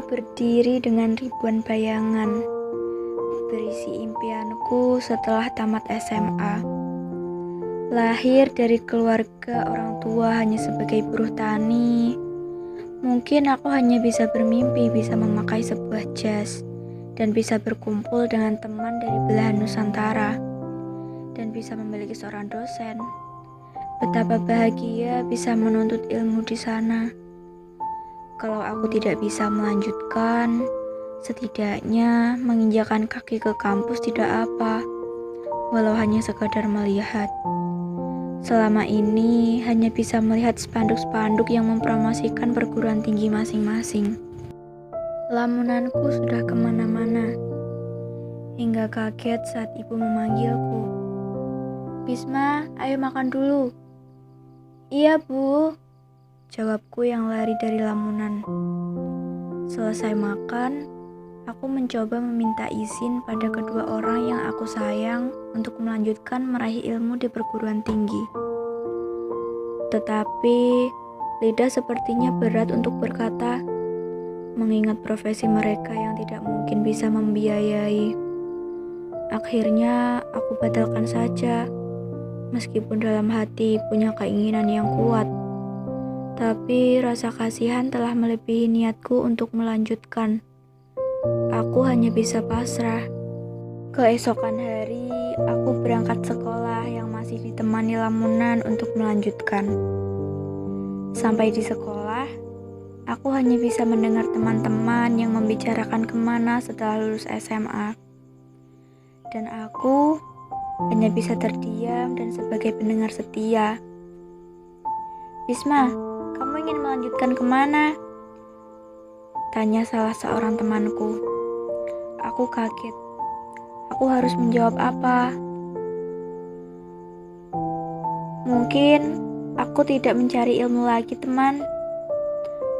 berdiri dengan ribuan bayangan, berisi impianku setelah tamat SMA. Lahir dari keluarga orang tua hanya sebagai buruh tani, mungkin aku hanya bisa bermimpi bisa memakai sebuah jas dan bisa berkumpul dengan teman dari belahan Nusantara dan bisa memiliki seorang dosen. Betapa bahagia bisa menuntut ilmu di sana. Kalau aku tidak bisa melanjutkan, setidaknya menginjakan kaki ke kampus tidak apa, walau hanya sekadar melihat. Selama ini hanya bisa melihat spanduk-spanduk yang mempromosikan perguruan tinggi masing-masing. Lamunanku sudah kemana-mana, hingga kaget saat ibu memanggilku. "Bisma, ayo makan dulu." "Iya, Bu," jawabku yang lari dari lamunan. Selesai makan, aku mencoba meminta izin pada kedua orang yang aku sayang untuk melanjutkan meraih ilmu di perguruan tinggi. Tetapi, lidah sepertinya berat untuk berkata, mengingat profesi mereka yang tidak mungkin bisa membiayai. Akhirnya, aku batalkan saja, meskipun dalam hati punya keinginan yang kuat. Tapi rasa kasihan telah melebihi niatku untuk melanjutkan. Aku hanya bisa pasrah. Keesokan hari, aku berangkat sekolah yang masih ditemani lamunan untuk melanjutkan. Sampai di sekolah, aku hanya bisa mendengar teman-teman yang membicarakan kemana setelah lulus SMA. Dan aku hanya bisa terdiam dan sebagai pendengar setia. "Bisma, kamu ingin melanjutkan kemana?" tanya salah seorang temanku. Aku kaget. Aku harus menjawab apa? "Mungkin aku tidak mencari ilmu lagi, teman.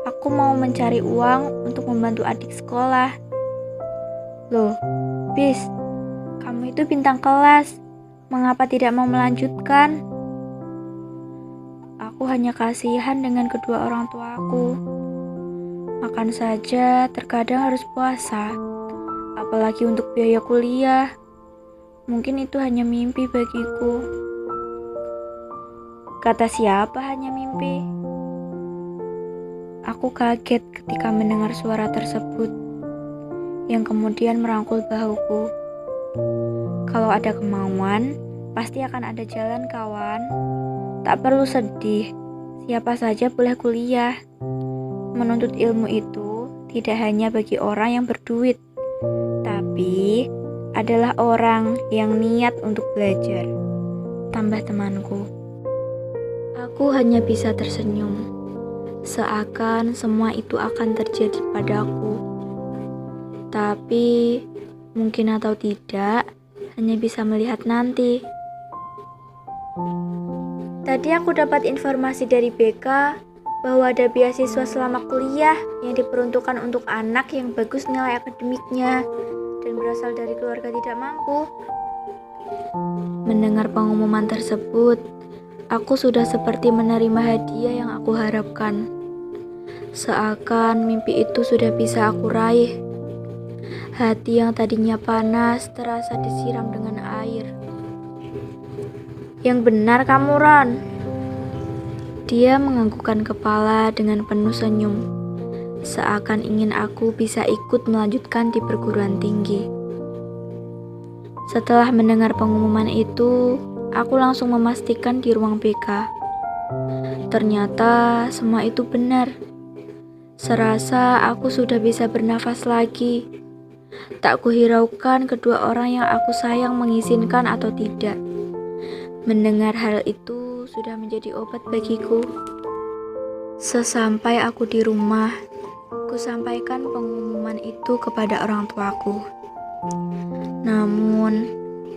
Aku mau mencari uang untuk membantu adik sekolah." "Loh, Bis, kamu itu bintang kelas. Mengapa tidak mau melanjutkan?" Aku hanya kasihan dengan kedua orang tuaku. Makan saja terkadang harus puasa, apalagi untuk biaya kuliah. Mungkin itu hanya mimpi bagiku. Kata siapa hanya mimpi? Aku kaget ketika mendengar suara tersebut, yang kemudian merangkul bahuku. "Kalau ada kemauan, pasti akan ada jalan, kawan. Tak perlu sedih, siapa saja boleh kuliah. Menuntut ilmu itu tidak hanya bagi orang yang berduit, tapi adalah orang yang niat untuk belajar," tambah temanku. Aku hanya bisa tersenyum, seakan semua itu akan terjadi padaku. Tapi, mungkin atau tidak, hanya bisa melihat nanti. Tadi aku dapat informasi dari BK bahwa ada beasiswa selama kuliah yang diperuntukkan untuk anak yang bagus nilai akademiknya dan berasal dari keluarga tidak mampu. Mendengar pengumuman tersebut, aku sudah seperti menerima hadiah yang aku harapkan. Seakan mimpi itu sudah bisa aku raih. Hati yang tadinya panas terasa disiram dengan air. "Yang benar kamu, Ron." Dia menganggukkan kepala dengan penuh senyum, seakan ingin aku bisa ikut melanjutkan di perguruan tinggi. Setelah mendengar pengumuman itu, aku langsung memastikan di ruang BK. Ternyata semua itu benar. Serasa aku sudah bisa bernafas lagi. Tak kuhiraukan kedua orang yang aku sayang mengizinkan atau tidak. Mendengar hal itu sudah menjadi obat bagiku. Sesampai aku di rumah, ku sampaikan pengumuman itu kepada orang tuaku. Namun,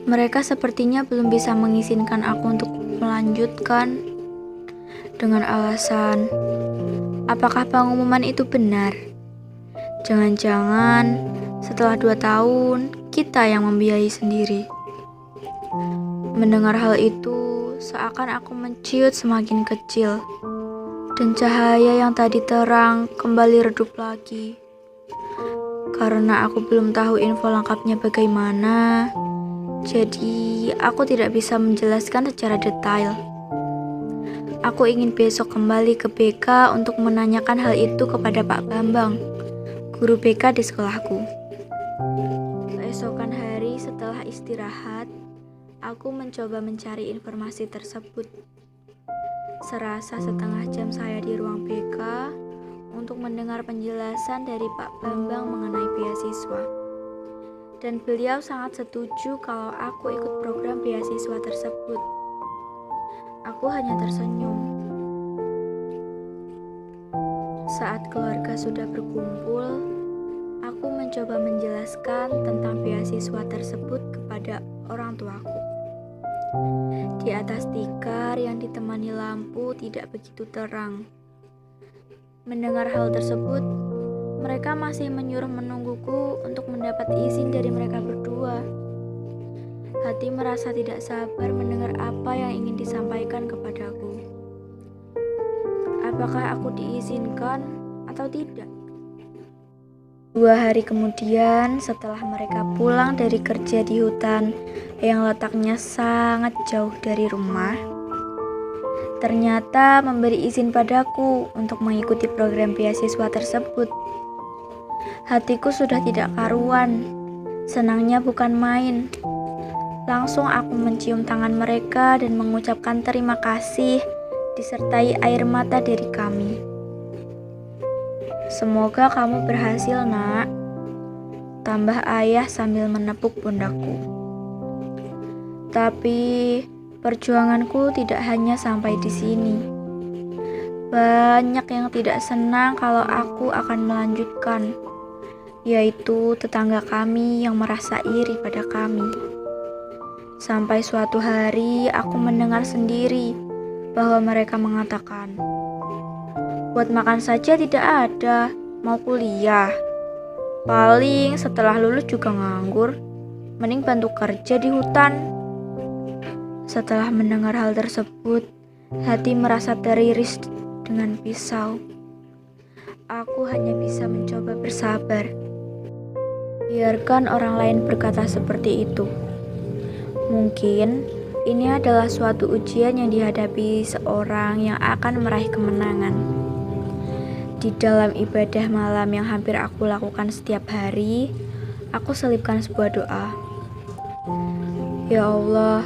mereka sepertinya belum bisa mengizinkan aku untuk melanjutkan dengan alasan, apakah pengumuman itu benar? Jangan-jangan setelah 2 tahun, kita yang membiayai sendiri. Mendengar hal itu, seakan aku menciut semakin kecil, dan cahaya yang tadi terang kembali redup lagi. Karena aku belum tahu info lengkapnya bagaimana, jadi aku tidak bisa menjelaskan secara detail. Aku ingin besok kembali ke BK untuk menanyakan hal itu kepada Pak Bambang, guru BK di sekolahku. Keesokan hari setelah istirahat, aku mencoba mencari informasi tersebut. Serasa setengah jam saya di ruang BK untuk mendengar penjelasan dari Pak Bambang mengenai beasiswa. Dan beliau sangat setuju kalau aku ikut program beasiswa tersebut. Aku hanya tersenyum. Saat keluarga sudah berkumpul, aku mencoba menjelaskan tentang beasiswa tersebut kepada orang tuaku. Di atas tikar yang ditemani lampu tidak begitu terang. Mendengar hal tersebut, mereka masih menyuruh menungguku untuk mendapat izin dari mereka berdua. Hati merasa tidak sabar mendengar apa yang ingin disampaikan kepadaku. Apakah aku diizinkan atau tidak? 2 hari kemudian, setelah mereka pulang dari kerja di hutan yang letaknya sangat jauh dari rumah, ternyata memberi izin padaku untuk mengikuti program beasiswa tersebut. Hatiku sudah tidak karuan, senangnya bukan main. Langsung aku mencium tangan mereka dan mengucapkan terima kasih disertai air mata dari kami. Semoga kamu berhasil, Nak, tambah ayah sambil menepuk pundakku. Tapi perjuanganku tidak hanya sampai di sini. Banyak yang tidak senang kalau aku akan melanjutkan, yaitu tetangga kami yang merasa iri pada kami. Sampai suatu hari aku mendengar sendiri bahwa mereka mengatakan, buat makan saja tidak ada, mau kuliah. Paling setelah lulus juga nganggur, mending bantu kerja di hutan. Setelah mendengar hal tersebut, hati merasa teriris dengan pisau. Aku hanya bisa mencoba bersabar. Biarkan orang lain berkata seperti itu. Mungkin ini adalah suatu ujian yang dihadapi seorang yang akan meraih kemenangan. Di dalam ibadah malam yang hampir aku lakukan setiap hari, aku selipkan sebuah doa. Ya Allah,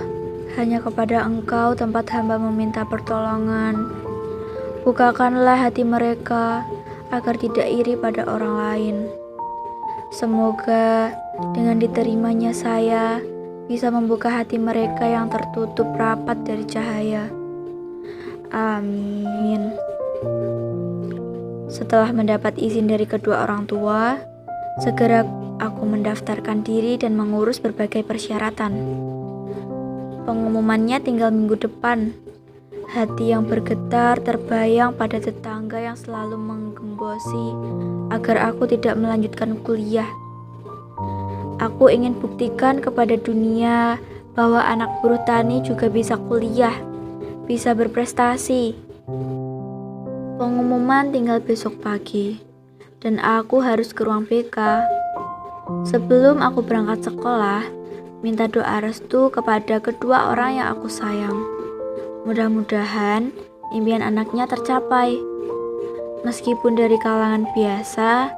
hanya kepada Engkau tempat hamba meminta pertolongan. Bukakanlah hati mereka agar tidak iri pada orang lain. Semoga dengan diterimanya saya bisa membuka hati mereka yang tertutup rapat dari cahaya. Amin. Setelah mendapat izin dari kedua orang tua, segera aku mendaftarkan diri dan mengurus berbagai persyaratan. Pengumumannya tinggal minggu depan. Hati yang bergetar terbayang pada tetangga yang selalu menggembosi agar aku tidak melanjutkan kuliah. Aku ingin buktikan kepada dunia bahwa anak buruh tani juga bisa kuliah, bisa berprestasi. Pengumuman tinggal besok pagi, dan aku harus ke ruang BK. Sebelum aku berangkat sekolah, minta doa restu kepada kedua orang yang aku sayang. Mudah-mudahan impian anaknya tercapai. Meskipun dari kalangan biasa,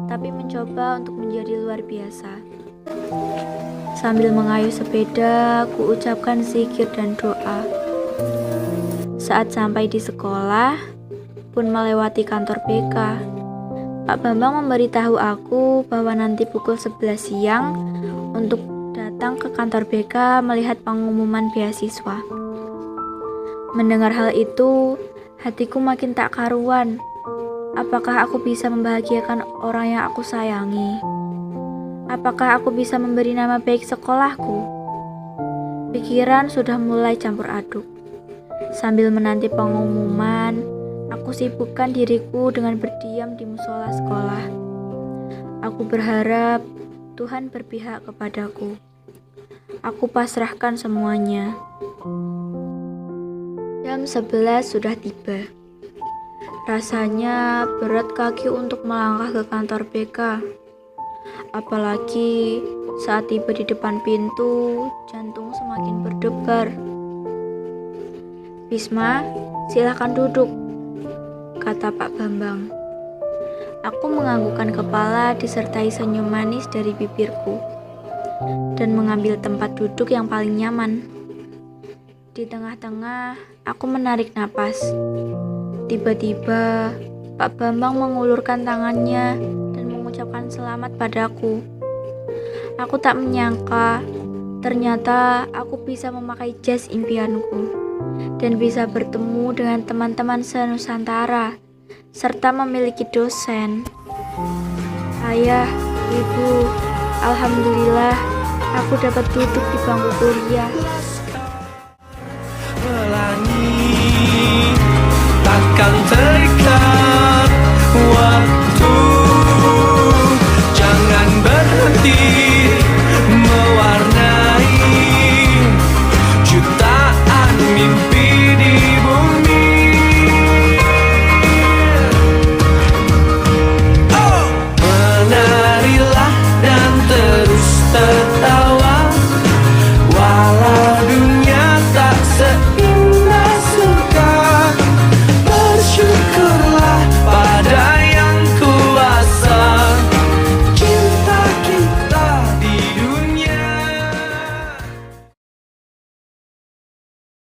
tapi mencoba untuk menjadi luar biasa. Sambil mengayuh sepeda, ku ucapkan zikir dan doa. Saat sampai di sekolah, pun melewati kantor BK. Pak Bambang memberitahu aku bahwa nanti pukul 11 siang untuk datang ke kantor BK melihat pengumuman beasiswa. Mendengar hal itu, hatiku makin tak karuan. Apakah aku bisa membahagiakan orang yang aku sayangi? Apakah aku bisa memberi nama baik sekolahku? Pikiran sudah mulai campur aduk. Sambil menanti pengumuman, aku sibukkan diriku dengan berdiam di musola sekolah. Aku berharap Tuhan berpihak kepadaku. Aku pasrahkan semuanya. Jam 11 sudah tiba. Rasanya berat kaki untuk melangkah ke kantor BK. Apalagi saat tiba di depan pintu, jantung semakin berdebar. "Bisma, silakan duduk," kata Pak Bambang. Aku menganggukkan kepala disertai senyum manis dari bibirku dan mengambil tempat duduk yang paling nyaman. Di tengah-tengah, aku menarik napas. Tiba-tiba, Pak Bambang mengulurkan tangannya dan mengucapkan selamat padaku. Aku tak menyangka, ternyata aku bisa memakai jas impianku dan bisa bertemu dengan teman-teman se-Nusantara, serta memiliki dosen. Ayah, Ibu, alhamdulillah aku dapat duduk di bangku kuliah. Pelangi takkan